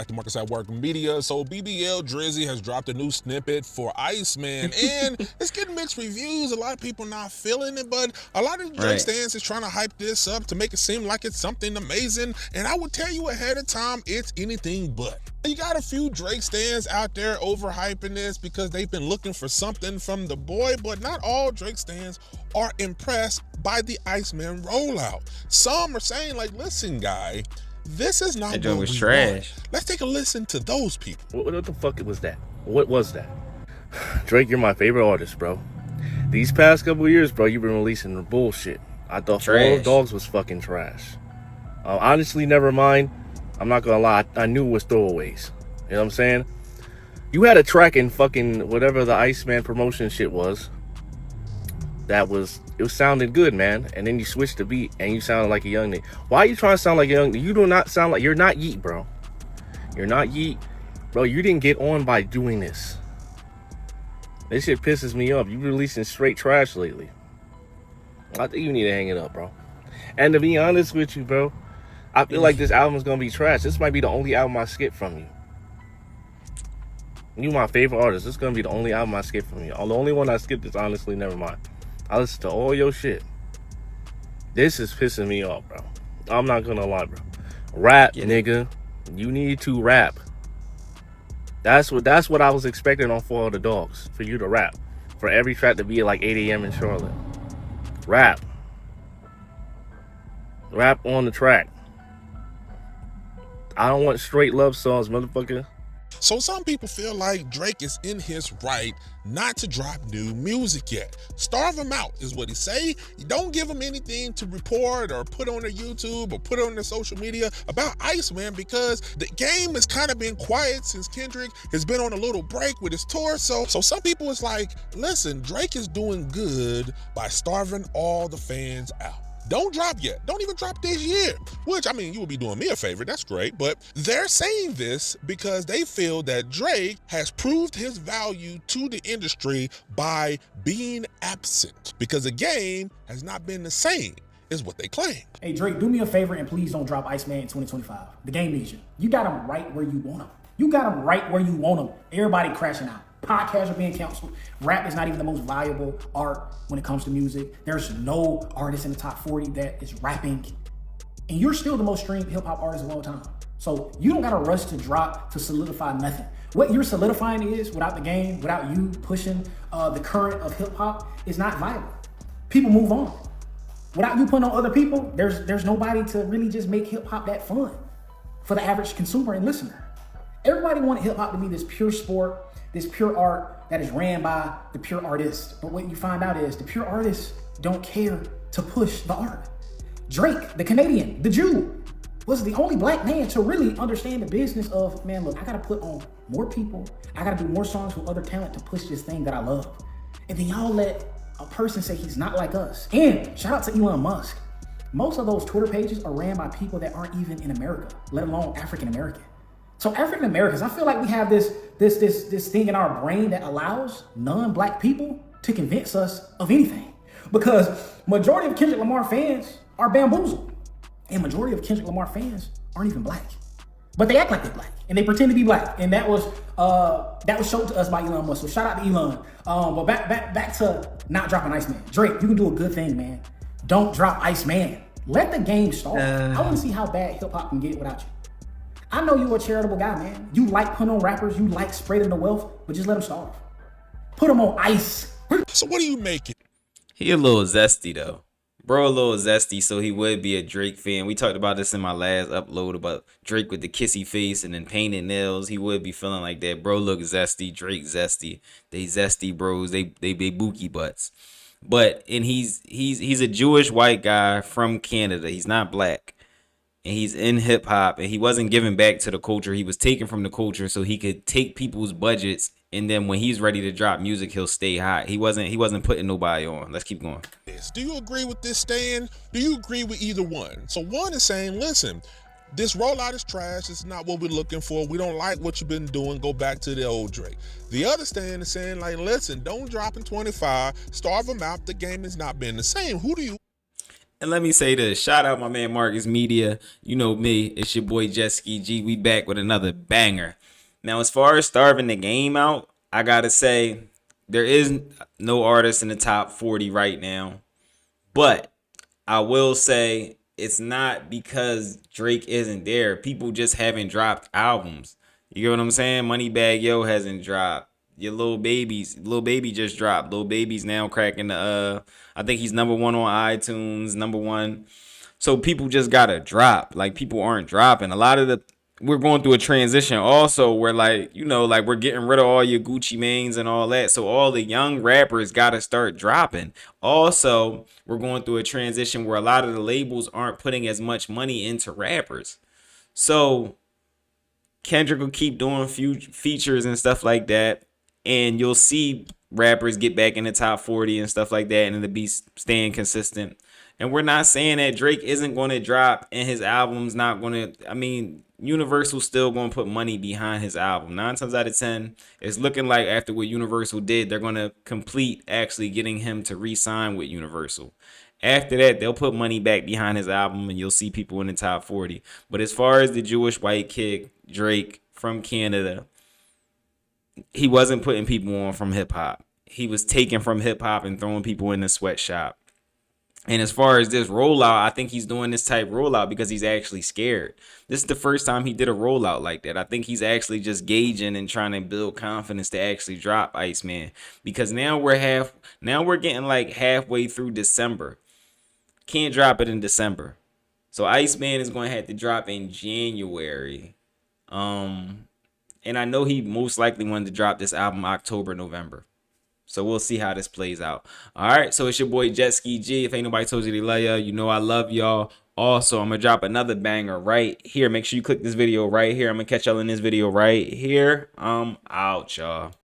At the Marcus at Work Media. So BBL Drizzy has dropped a new snippet for Iceman, and it's getting mixed reviews. A lot of people not feeling it, but a lot of Drake stands is trying to hype this up to make it seem like it's something amazing. And I would tell you ahead of time, it's anything but. You got a few Drake stands out there overhyping this because they've been looking for something from the boy, but not all Drake stands are impressed by the Iceman rollout. Some are saying like, listen, guy, this is not what we trash. Want. Let's take a listen to those people. What the fuck was that? What was that? Drake, you're my favorite artist, bro. These past couple years, bro, you've been releasing the bullshit. I thought All the Dogs was fucking trash. Honestly, never mind. I'm not gonna lie, I knew it was throwaways. You know what I'm saying? You had a track in fucking whatever the Iceman promotion shit was. It was sounding good, man. And then you switched the beat and you sounded like a young nigga. Why are you trying to sound like a young nigga? You do not sound like, you're not Yeet, bro. You're not Yeet. Bro, you didn't get on by doing this. This shit pisses me off. You releasing straight trash lately. I think you need to hang it up, bro. And to be honest with you, bro, I feel like this album is going to be trash. This might be the only album I skip from you. You my favorite artist. This is going to be the only album I skip from you. The only one I skipped is honestly Nevermind. I listen to all your shit. This is pissing me off, bro. I'm not gonna lie, bro. Rap, nigga. You need to rap. That's what I was expecting on For All the Dogs. For you to rap. For every track to be at like 8 a.m. in Charlotte. Rap. Rap on the track. I don't want straight love songs, motherfucker. So some people feel like Drake is in his right not to drop new music yet. Starve him out is what he say. You don't give him anything to report or put on their YouTube or put on their social media about Iceman because the game has kind of been quiet since Kendrick has been on a little break with his tour. So some people is like, listen, Drake is doing good by starving all the fans out. Don't drop yet. Don't even drop this year. Which, I mean, you would be doing me a favor. That's great. But they're saying this because they feel that Drake has proved his value to the industry by being absent. Because the game has not been the same, is what they claim. Hey, Drake, do me a favor and please don't drop Iceman in 2025. The game needs you. You got him right where you want him. You got him right where you want him. Everybody crashing out. Podcasts are being canceled. Rap is not even the most valuable art when it comes to music. There's no artist in the top 40 that is rapping. And you're still the most streamed hip-hop artist of all time. So you don't got to rush to drop to solidify nothing. What you're solidifying is, without the game, without you pushing the current of hip-hop, is not viable. People move on. Without you putting on other people, there's nobody to really just make hip-hop that fun for the average consumer and listener. Everybody wanted hip-hop to be this pure sport, this pure art that is ran by the pure artist. But what you find out is the pure artists don't care to push the art. Drake, the Canadian, the Jew, was the only black man to really understand the business of, man, look, I gotta put on more people. I gotta do more songs with other talent to push this thing that I love. And then y'all let a person say he's not like us. And shout out to Elon Musk. Most of those Twitter pages are ran by people that aren't even in America, let alone African American. So African Americans, I feel like we have this thing in our brain that allows non-black people to convince us of anything. Because majority of Kendrick Lamar fans are bamboozled. And majority of Kendrick Lamar fans aren't even black. But they act like they're black. And they pretend to be black. And that was shown to us by Elon Musk. So shout out to Elon. But back to not dropping Iceman. Drake, you can do a good thing, man. Don't drop Iceman. Let the game start. I want to see how bad hip-hop can get without you. I know you're a charitable guy, man. You like putting on rappers, you like spreading the wealth, but just let them starve. Put them on ice. So what are you making? He a little zesty though. Bro a little zesty, so he would be a Drake fan. We talked about this in my last upload about Drake with the kissy face and then painted nails. He would be feeling like that. Bro look zesty, Drake zesty. They zesty bros, they bookie butts. But and he's a Jewish white guy from Canada. He's not black. And he's in hip hop and he wasn't giving back to the culture. He was taking from the culture so he could take people's budgets. And then when he's ready to drop music, he'll stay hot. He wasn't putting nobody on. Let's keep going. Do you agree with this stand? Do you agree with either one? So one is saying, listen, this rollout is trash. It's not what we're looking for. We don't like what you've been doing. Go back to the old Drake. The other stand is saying, like, listen, don't drop in 25. Starve them out. The game has not been the same. Who do you? And let me say this. Shout out my man Marcus Media. You know me. It's your boy Jetski G. We back with another banger. Now, as far as starving the game out, I gotta say there is no artist in the top 40 right now. But I will say it's not because Drake isn't there. People just haven't dropped albums. You get what I'm saying? Moneybagg Yo hasn't dropped. Your Lil Baby just dropped. Lil Baby's now cracking the I think he's number 1 on iTunes, number 1. So people just gotta drop. Like, people aren't dropping. We're going through a transition also where, like, you know, like, we're getting rid of all your Gucci Manes and all that. So all the young rappers gotta start dropping. Also, we're going through a transition where a lot of the labels aren't putting as much money into rappers. So Kendrick will keep doing features and stuff like that, and you'll see rappers get back in the top 40 and stuff like that, and it'll be staying consistent. And we're not saying that Drake isn't going to drop and his album's not going to, I mean, Universal's still going to put money behind his album. 9 times out of 10, it's looking like after what Universal did, they're going to complete actually getting him to re-sign with Universal. After that, they'll put money back behind his album and you'll see people in the top 40. But as far as the Jewish white kid, Drake from Canada, he wasn't putting people on from hip hop. He was taking from hip hop and throwing people in the sweatshop. And as far as this rollout, I think he's doing this type rollout because he's actually scared. This is the first time he did a rollout like that. I think he's actually just gauging and trying to build confidence to actually drop Iceman. Because now we're getting like halfway through December. Can't drop it in December. So Iceman is going to have to drop in January. And I know he most likely wanted to drop this album October, November. So we'll see how this plays out. All right, so it's your boy Jetski G. If ain't nobody told you they love ya, you know I love y'all. Also, I'm going to drop another banger right here. Make sure you click this video right here. I'm going to catch y'all in this video right here. I'm out, y'all.